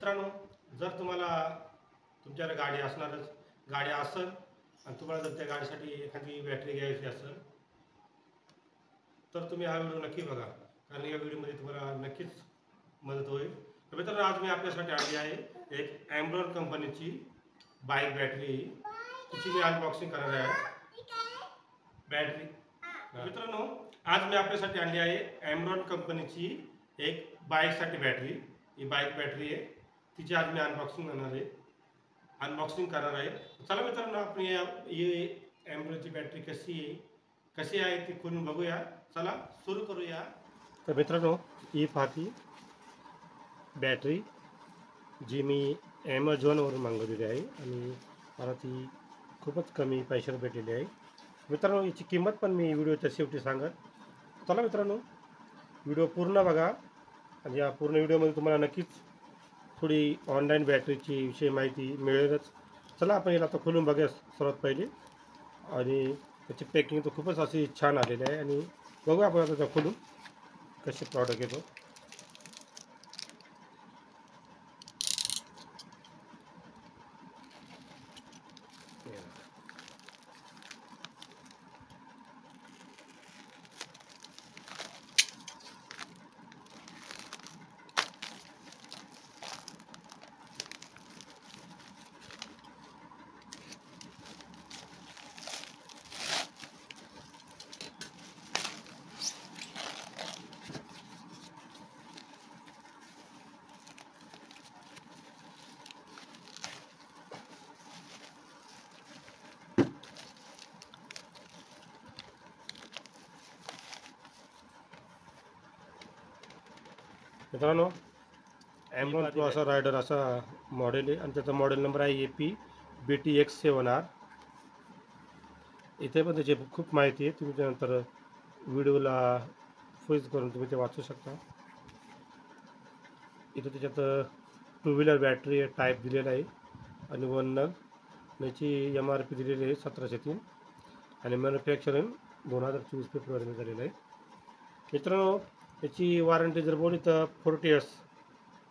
मित्रांनो, जर तुम्हाला तुमच्याकडे गाडी असेल आणि तुम्हाला जर त्या गाडीसाठी एखादी बॅटरी घ्यायची असेल तर तुम्ही हा व्हिडिओ नक्की बघा, कारण या व्हिडिओमध्ये तुम्हाला नक्कीच मदत होईल. तर मित्रांनो, आज मी आपल्यासाठी आणली आहे एक ॲम्ब्रॉन कंपनीची बाईक बॅटरी. तिची मी अनबॉक्सिंग करणार आहे. बॅटरी मित्रांनो, आज मी आपल्यासाठी आणली आहे ॲम्ब्रॉन कंपनीची एक बाईकसाठी बॅटरी. ही बाईक बॅटरी आहे, तिची आज मी अनबॉक्सिंग करणार आहे. चला मित्रांनो, आपण ही ॲम्ब्रॉनची बॅटरी कशी आहे ती खोलून बघूया. चला सुरू करूया. तर मित्रांनो, ही पाहती बॅटरी जी मी ॲमेझॉनवरून मागवलेली आहे आणि मला ती खूपच कमी पैशात भेटलेली आहे. मित्रांनो, याची किंमत पण मी व्हिडिओच्या शेवटी सांगत. चला मित्रांनो, व्हिडिओ पूर्ण बघा आणि या पूर्ण व्हिडिओमध्ये तुम्हाला नक्कीच थोडी ऑनलाईन बॅटरीची विषयी माहिती मिळेलच. चला आपण याला आता खोलून बघूया सर्वात पहिले. आणि त्याची पॅकिंग तर खूपच अशी छान आलेली आहे आणि बघूया आपण आता खोलून कसे प्रॉडक्ट येतो. मित्रांनो, ॲम्ब्रॉन प्रो असा रायडर असा मॉडेल आहे आणि त्याचा मॉडेल नंबर आहे AP-BTX7R. इथे पण त्याची खूप माहिती आहे, तुम्ही त्यानंतर व्हिडिओला फ्रीज करून तुम्ही ते वाचू शकता. इथे त्याच्यात 2 व्हीलर बॅटरी टाईप दिलेला आहे आणि 1 नग याची MRP दिलेली आहे 1703 आणि मॅन्युफॅक्चरिंग 2024 फेब्रुवारीमध्ये झालेलं आहे. मित्रांनो, याची वॉरंटी जर बोलली तर 40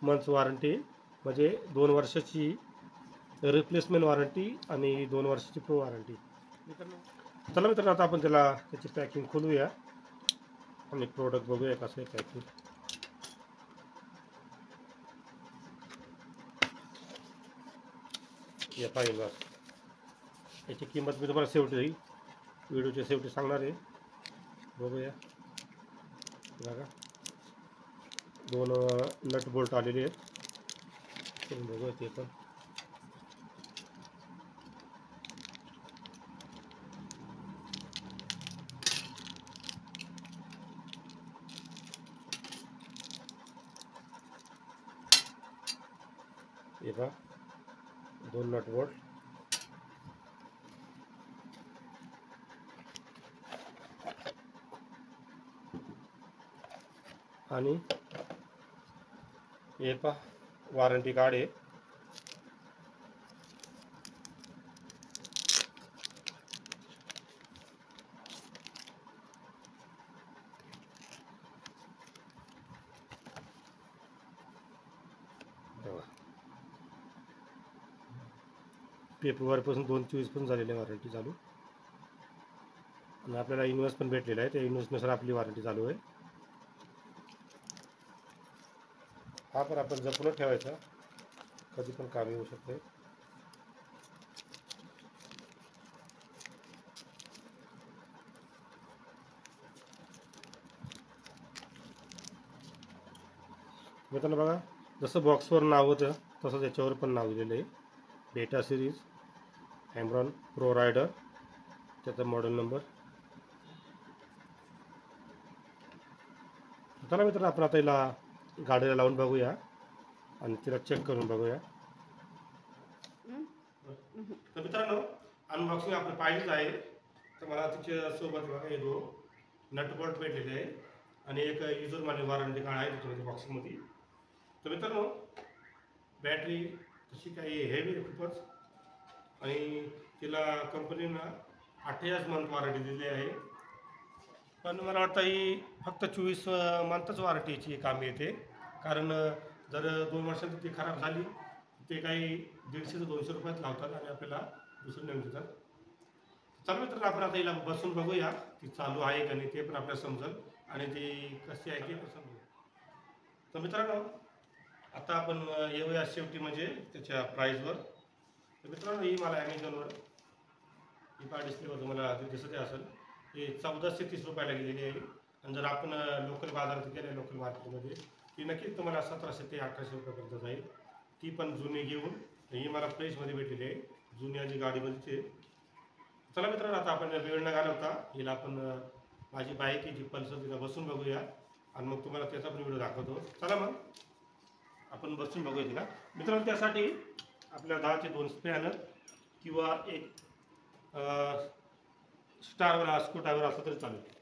मंथ्स वॉरंटी, म्हणजे 2 वर्षाची रिप्लेसमेंट वॉरंटी आणि 2 वर्षाची प्रो वॉरंटी. चला मित्रांनो, आता आपण त्याची पॅकिंग खोलूया आणि प्रोडक्ट बघूया कसं आहे पॅकिंग. या पाहिजे याची किंमत मी तुम्हाला शेवटी व्हिडिओच्या शेवटी सांगणार आहे. बघूया बघा, 2 नट बोल्ट आलेले आहेत. बघूया ते पण. हे पहा, 2 नट बोल्ट आणि हे पहा वॉरंटी कार्ड आहे. फेब्रुवारीपासून 2024 पण झालेली आहे वॉरंटी चालू आणि आपल्याला इन्व्हॉइस पण भेटलेला आहे. त्या इन्व्हॉइसनुसार आपली वॉरंटी चालू आहे. हा पण आपण जपून ठेवायचा, कधी पण काम येऊ शकते. मित्रांनो बघा, जसं बॉक्सवर नाव होतं तसं त्याच्यावर पण नाव दिलेलं आहे. बेटा सिरीज ॲम्ब्रॉन प्रो रायडर, त्याचा मॉडेल नंबर. चला मित्रांनो, आपण आता याला गाडीला लावून बघूया आणि तिला चेक करून बघूया. तर मित्रांनो, अनबॉक्सिंग आपण पाहिलीच आहे. तर मला तिच्या सोबत बघा हे 2 नट बोल्ट भेटलेले आहे आणि एक युजर मान्य वॉरंटी कार्ड आहे त्याच्या बॉक्समध्ये. तर मित्रांनो, बॅटरी तशी काही हेवी आहे खूपच आणि तिला कंपनीनं 28 मंथ वॉरंटी दिली आहे. पण मला वाटतं ही फक्त 24 मंथच वॉरंटीची कामी येते, कारण जर 2 वर्षांत ती खराब झाली ते काही 150 ते 200 रुपयात लावतात आणि आपल्याला दुसरी नवीन देतात. चला मित्रांनो, आपण आता हिला बसून बघूया ती चालू आहे का नाही ते पण आपल्याला समजेल आणि ती कशी आहे ते पण समजेल. तर मित्रांनो, आता आपण येऊया शेवटी म्हणजे त्याच्या प्राईजवर. तर मित्रांनो, ही मला ॲमेझॉनवर ही पहा डिस्प्लेवर तुम्हाला दिसत असेल, ही 1430 रुपयाला गेलेली आहे. आणि जर आपण लोकल बाजारात गेले, लोकल मार्केटमध्ये, ती नक्कीच तुम्हाला 1700 ते 1800 रुपयापर्यंत जाईल. ती पण जुनी घेऊन ही मला फ्रेशमध्ये भेटलेली आहे, जुन्या जी गाडीमध्ये ते. चला मित्रांनो, आता आपण वेळ न घालवता हिला आपण माझी बाईक आहे जी पल्सर तिला बसून बघूया आणि मग तुम्हाला त्याचा पण व्हिडिओ दाखवतो. चला मग आपण बसून बघूया तिला. मित्रांनो, त्यासाठी आपल्या 10 चे 2 स्पॅनर किंवा एक स्टारवाला स्क्रूड्रायव्हर असला तरी चालेल.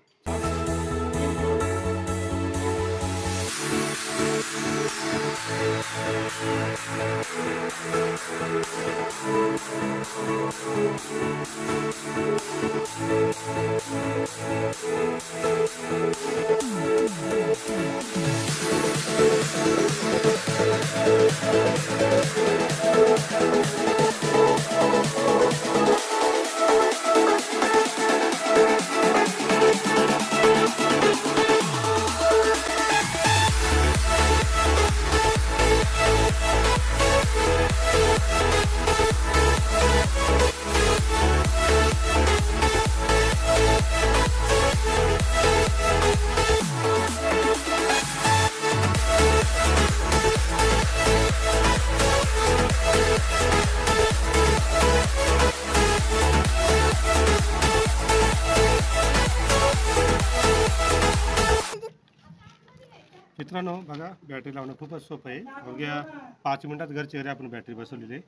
मित्रांनो बघा, बॅटरी लावणं खूपच सोपं आहे. अवघ्या 5 मिनिटात घरच्या घरी आपण बॅटरी बसवलेली आहे.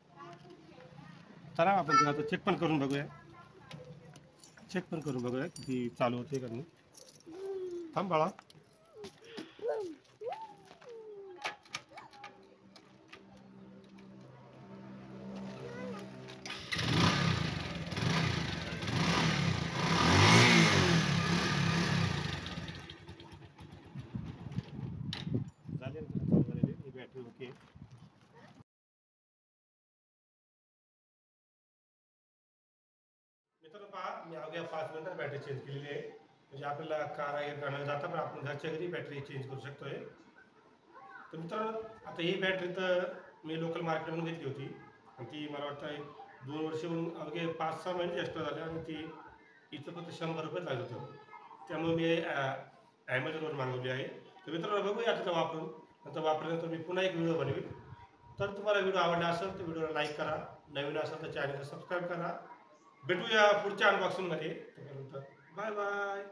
चला आपण तिला आता चेक पण करून बघूया, किती चालू होते का नाही. थांब बाळा. झाली बॅटरी ओके. मित्रांनो पहा, मी अवघ्या 5 मिनिटात बॅटरी चेंज केलेली आहे. म्हणजे आपल्याला कार न जाता पण आपण घरच्या घरी बॅटरी चेंज करू शकतोय. तर मित्रांनो, आता ही बॅटरी तर मी लोकल मार्केटमधून घेतली होती आणि ती मला वाटतं 2 वर्षाहून अवघे 5-6 महिने एक्स्ट्रा झाले आणि ती हिचं फक्त 100 रुपये लागत होतं. त्यामुळे मी ॲमेझॉनवर मागवली आहे. तर मित्रांनो, बघूया आता वापरून. नंतर वापरल्यानंतर मी पुन्हा एक व्हिडिओ बनवेल. तर तुम्हाला व्हिडिओ आवडला असेल तर व्हिडिओला लाईक करा, नवीन असेल तर चॅनलला सबस्क्राईब करा. भेटूया पुढच्या अनबॉक्सिंगमध्ये. तोपर्यंत बाय बाय.